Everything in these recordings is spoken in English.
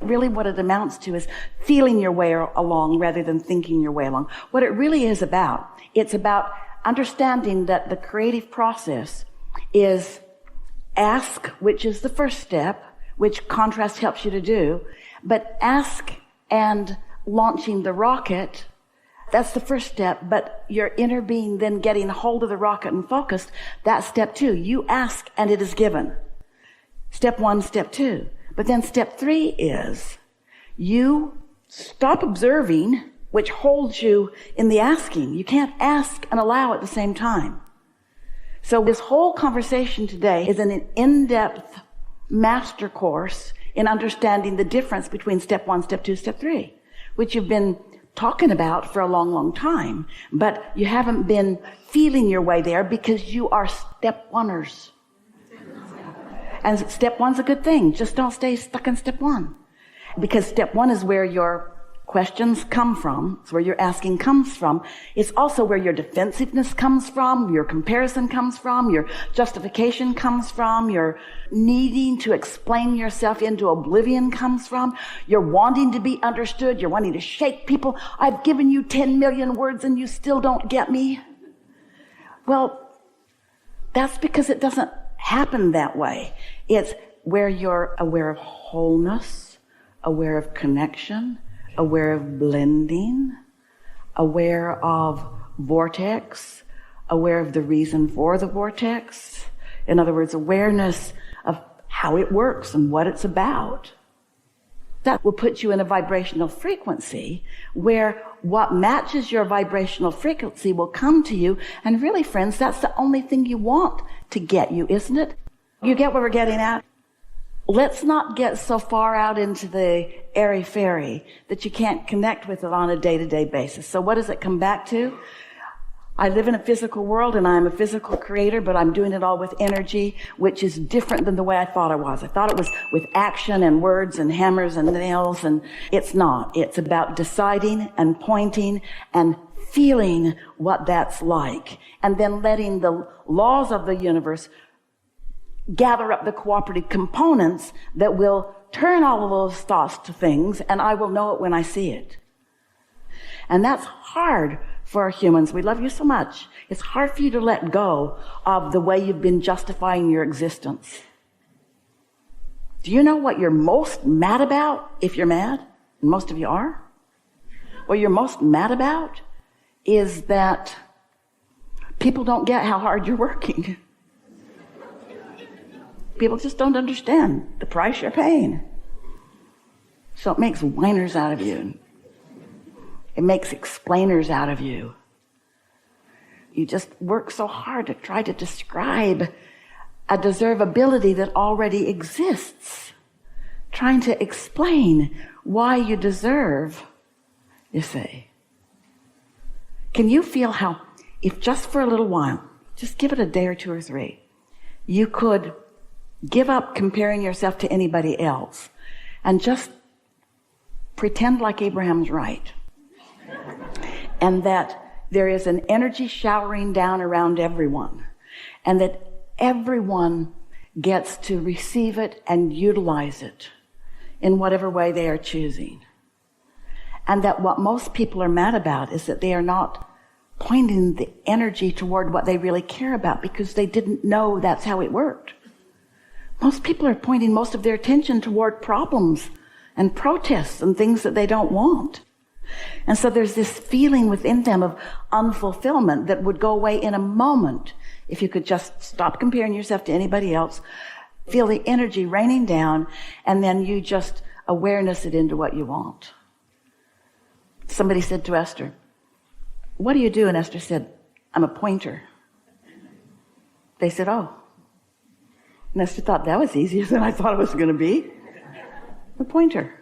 Really what it amounts to is feeling your way along rather than thinking your way along. What it really is about, it's about understanding that the creative process is ask, which is the first step, which contrast helps you to do, but ask and launching the rocket, that's the first step, but your inner being then getting hold of the rocket and focused, that's step 2. You ask and it is given. Step 1, step 2. But then step 3 is you stop observing, which holds you in the asking. You can't ask and allow at the same time. So this whole conversation today is an in-depth master course in understanding the difference between step 1, step 2, step 3, which you've been talking about for a long, long time, but you haven't been feeling your way there because you are step 1ers. And step 1's a good thing. Just don't stay stuck in step 1. Because step 1 is where your questions come from. It's where your asking comes from. It's also where your defensiveness comes from, your comparison comes from, your justification comes from, your needing to explain yourself into oblivion comes from, your wanting to be understood, you're wanting to shake people. I've given you 10 million words and you still don't get me. Well, that's because it doesn't happen that way. It's where you're aware of wholeness, aware of connection, aware of blending, aware of vortex, aware of the reason for the vortex. In other words, awareness of how it works and what it's about. That will put you in a vibrational frequency where what matches your vibrational frequency will come to you. And really, friends, that's the only thing you want to get you, isn't it? You get what we're getting at? Let's not get so far out into the airy-fairy that you can't connect with it on a day-to-day basis. So what does it come back to? I live in a physical world and I'm a physical creator, but I'm doing it all with energy, which is different than the way I thought it was. I thought it was with action and words and hammers and nails, and it's not. It's about deciding and pointing and feeling what that's like, and then letting the laws of the universe gather up the cooperative components that will turn all of those thoughts to things, and I will know it when I see it. And that's hard for humans. We love you so much. It's hard for you to let go of the way you've been justifying your existence. Do you know what you're most mad about if you're mad? And most of you are. What you're most mad about is that people don't get how hard you're working. People just don't understand the price you're paying. So it makes whiners out of you. It makes explainers out of you. You just work so hard to try to describe a deservability that already exists. Trying to explain why you deserve, you say. Can you feel how, if just for a little while, just give it a day or 2 or 3, you could give up comparing yourself to anybody else and just pretend like Abraham's right. And that there is an energy showering down around everyone, and that everyone gets to receive it and utilize it in whatever way they are choosing. And that what most people are mad about is that they are not pointing the energy toward what they really care about because they didn't know that's how it worked. Most people are pointing most of their attention toward problems and protests and things that they don't want. And so there's this feeling within them of unfulfillment that would go away in a moment if you could just stop comparing yourself to anybody else, feel the energy raining down, and then you just awareness it into what you want. Somebody said to Esther, "What do you do?" And Esther said, "I'm a pointer." They said, "Oh." And Esther thought, that was easier than I thought it was going to be. A pointer.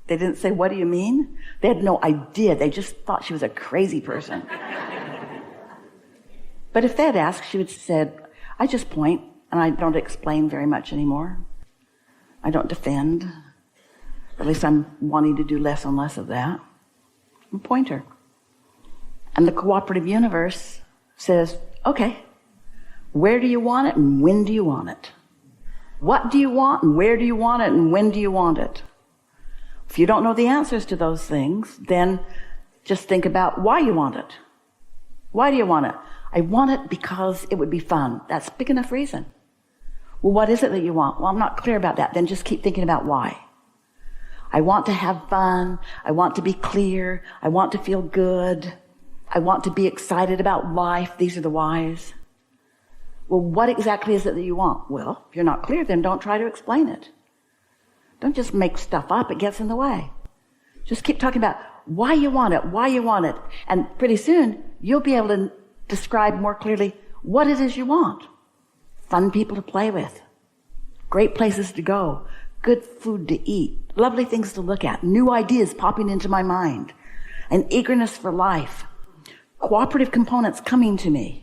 They didn't say, "What do you mean?" They had no idea. They just thought she was a crazy person. But if they had asked, she would have said, "I just point, and I don't explain very much anymore. I don't defend. At least I'm wanting to do less and less of that. I'm a pointer." And the cooperative universe says, "Okay, where do you want it and when do you want it? What do you want and where do you want it and when do you want it?" If you don't know the answers to those things, then just think about why you want it. Why do you want it? I want it because it would be fun. That's a big enough reason. Well, what is it that you want? Well, I'm not clear about that. Then just keep thinking about why. I want to have fun. I want to be clear. I want to feel good. I want to be excited about life. These are the whys. Well, what exactly is it that you want? Well, if you're not clear, then don't try to explain it. Don't just make stuff up. It gets in the way. Just keep talking about why you want it, why you want it. And pretty soon, you'll be able to describe more clearly what it is you want. Fun people to play with. Great places to go. Good food to eat. Lovely things to look at. New ideas popping into my mind. An eagerness for life. Cooperative components coming to me.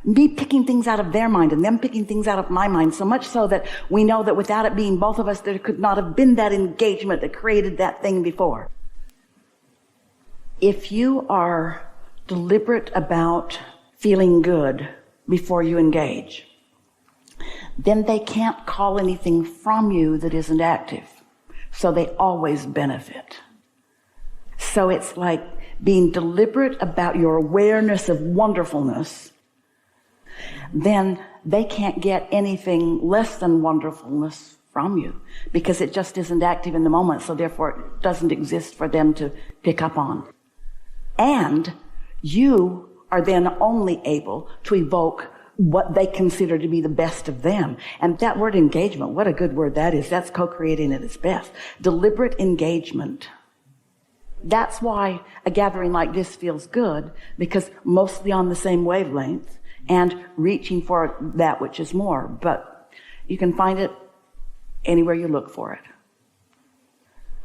Me picking things out of their mind and them picking things out of my mind, so much so that we know that without it being both of us, there could not have been that engagement that created that thing before. If you are deliberate about feeling good before you engage, then they can't call anything from you that isn't active. So they always benefit. So it's like being deliberate about your awareness of wonderfulness. Then they can't get anything less than wonderfulness from you because it just isn't active in the moment. So therefore it doesn't exist for them to pick up on. And you are then only able to evoke what they consider to be the best of them. And that word engagement, what a good word that is. That's co-creating at its best. Deliberate engagement. That's why a gathering like this feels good, because mostly on the same wavelength and reaching for that which is more. But you can find it anywhere you look for it.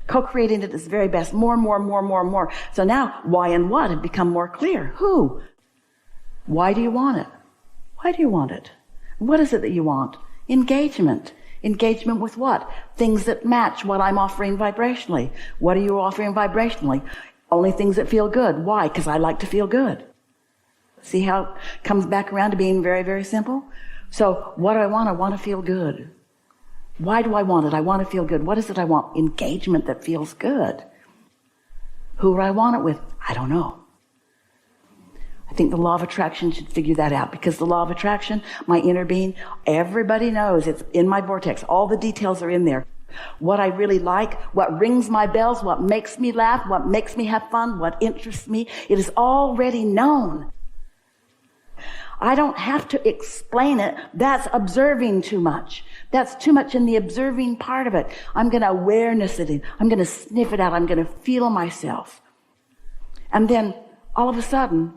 Co-creating at its very best. More. So now, why and what have become more clear. Who? Why do you want it? Why do you want it? What is it that you want? Engagement. Engagement with what? Things that match what I'm offering vibrationally. What are you offering vibrationally? Only things that feel good. Why? Because I like to feel good. See how it comes back around to being very, very simple? So what do I want? I want to feel good. Why do I want it? I want to feel good. What is it I want? Engagement that feels good. Who do I want it with? I don't know. I think the law of attraction should figure that out, because the law of attraction, my inner being, everybody knows it's in my vortex. All the details are in there. What I really like, what rings my bells, what makes me laugh, what makes me have fun, what interests me, it is already known. I don't have to explain it. That's observing too much. That's too much in the observing part of it. I'm going to awareness it in. I'm going to sniff it out. I'm going to feel myself. And then all of a sudden,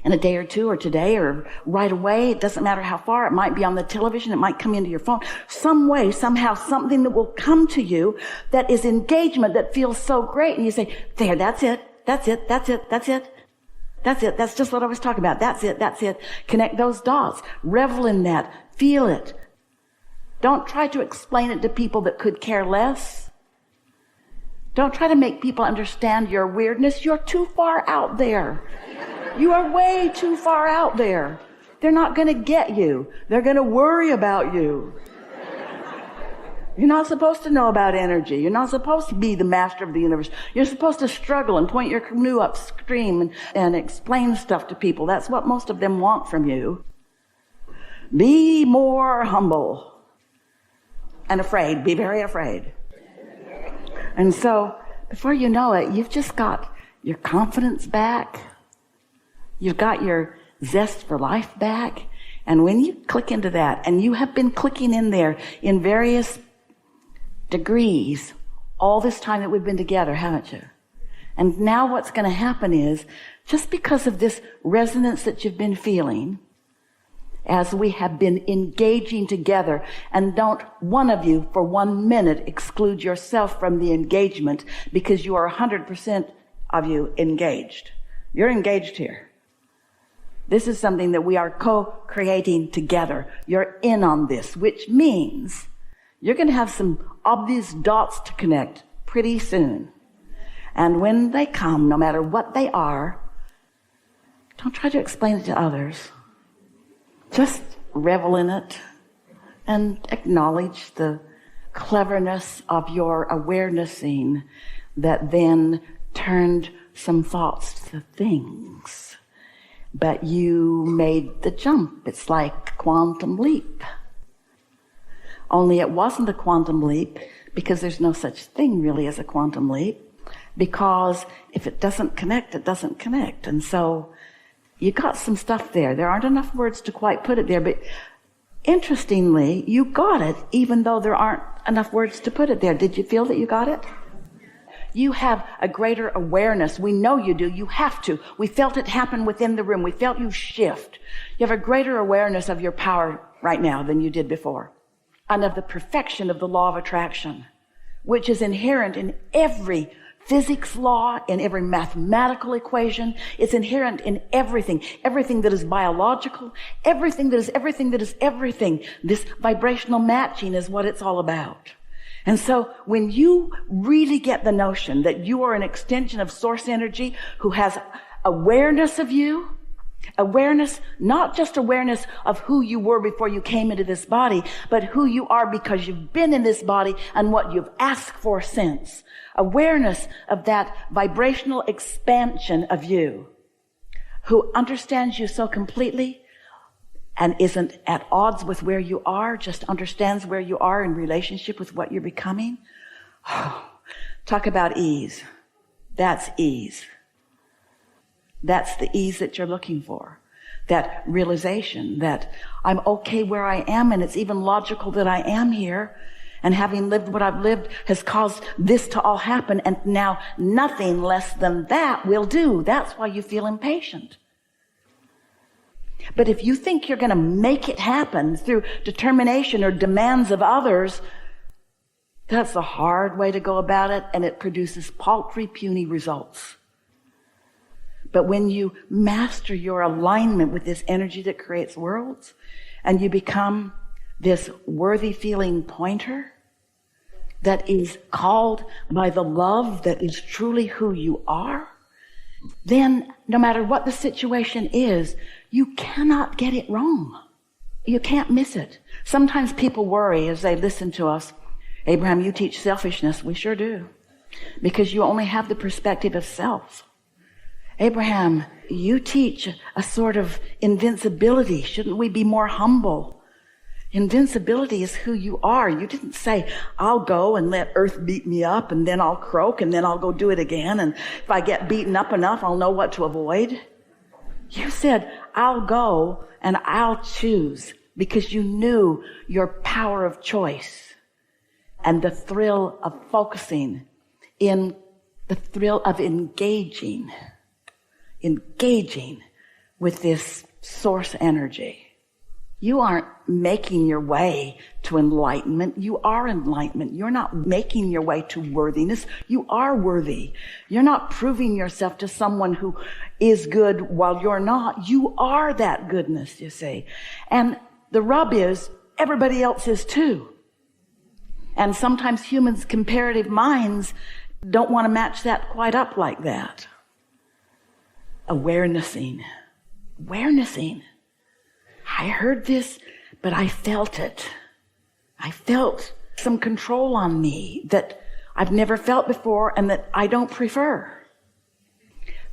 in a day or two or today or right away, it doesn't matter how far, it might be on the television, it might come into your phone, some way, somehow, something that will come to you that is engagement that feels so great. And you say, there, that's it. That's it. That's it. That's it. That's it. That's just what I was talking about. That's it. That's it. Connect those dots. Revel in that. Feel it. Don't try to explain it to people that could care less. Don't try to make people understand your weirdness. You're too far out there. You are way too far out there. They're not going to get you. They're going to worry about you. You're not supposed to know about energy. You're not supposed to be the master of the universe. You're supposed to struggle and point your canoe upstream and explain stuff to people. That's what most of them want from you. Be more humble and afraid. Be very afraid. And so, before you know it, you've just got your confidence back. You've got your zest for life back. And when you click into that, and you have been clicking in there in various degrees all this time that we've been together, haven't you? And now what's going to happen is, just because of this resonance that you've been feeling, as we have been engaging together, and don't one of you for 1 minute exclude yourself from the engagement, because you are 100% of you engaged. You're engaged here. This is something that we are co-creating together. You're in on this, which means you're going to have some obvious dots to connect pretty soon. And when they come, no matter what they are, don't try to explain it to others. Just revel in it and acknowledge the cleverness of your awarenessing that then turned some thoughts to things. But you made the jump. It's like quantum leap. Only it wasn't a quantum leap because there's no such thing really as a quantum leap. Because if it doesn't connect, it doesn't connect. And so you got some stuff there. There aren't enough words to quite put it there, but interestingly, you got it even though there aren't enough words to put it there. Did you feel that you got it? You have a greater awareness. We know you do. You have to. We felt it happen within the room. We felt you shift. You have a greater awareness of your power right now than you did before. And of the perfection of the law of attraction, which is inherent in every physics law, in every mathematical equation. It's inherent in everything. Everything that is biological, everything that is everything. This vibrational matching is what it's all about. And so when you really get the notion that you are an extension of source energy who has awareness of you, awareness, not just awareness of who you were before you came into this body, but who you are because you've been in this body and what you've asked for since. Awareness of that vibrational expansion of you who understands you so completely and isn't at odds with where you are, just understands where you are in relationship with what you're becoming. Talk about ease. That's ease. That's the ease that you're looking for. That realization that I'm okay where I am, and it's even logical that I am here. And having lived what I've lived has caused this to all happen. And now nothing less than that will do. That's why you feel impatient. But if you think you're going to make it happen through determination or demands of others, that's a hard way to go about it. And it produces paltry, puny results. But when you master your alignment with this energy that creates worlds, and you become this worthy feeling pointer that is called by the love that is truly who you are, then no matter what the situation is, you cannot get it wrong. You can't miss it. Sometimes people worry as they listen to us, Abraham, you teach selfishness. We sure do. Because you only have the perspective of self. Abraham, you teach a sort of invincibility. Shouldn't we be more humble? Invincibility is who you are. You didn't say, I'll go and let earth beat me up and then I'll croak and then I'll go do it again. And if I get beaten up enough, I'll know what to avoid. You said, I'll go and I'll choose because you knew your power of choice and the thrill of focusing in the thrill of engaging with this source energy. You aren't making your way to enlightenment. You are enlightenment. You're not making your way to worthiness. You are worthy. You're not proving yourself to someone who is good while you're not. You are that goodness, you see. And the rub is everybody else is too. And sometimes humans' comparative minds don't want to match that quite up like that. Awarenessing. I heard this, but I felt it. I felt some control on me that I've never felt before and that I don't prefer.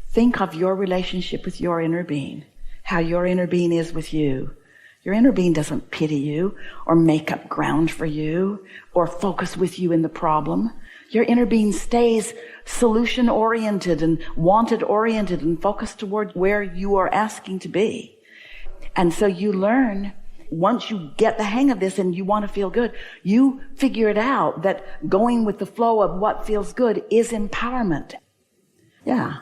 Think of your relationship with your inner being, how your inner being is with you. Your inner being doesn't pity you or make up ground for you or focus with you in the problem. Your inner being stays solution-oriented and wanted-oriented and focused toward where you are asking to be. And so you learn, once you get the hang of this and you want to feel good, you figure it out that going with the flow of what feels good is empowerment. Yeah.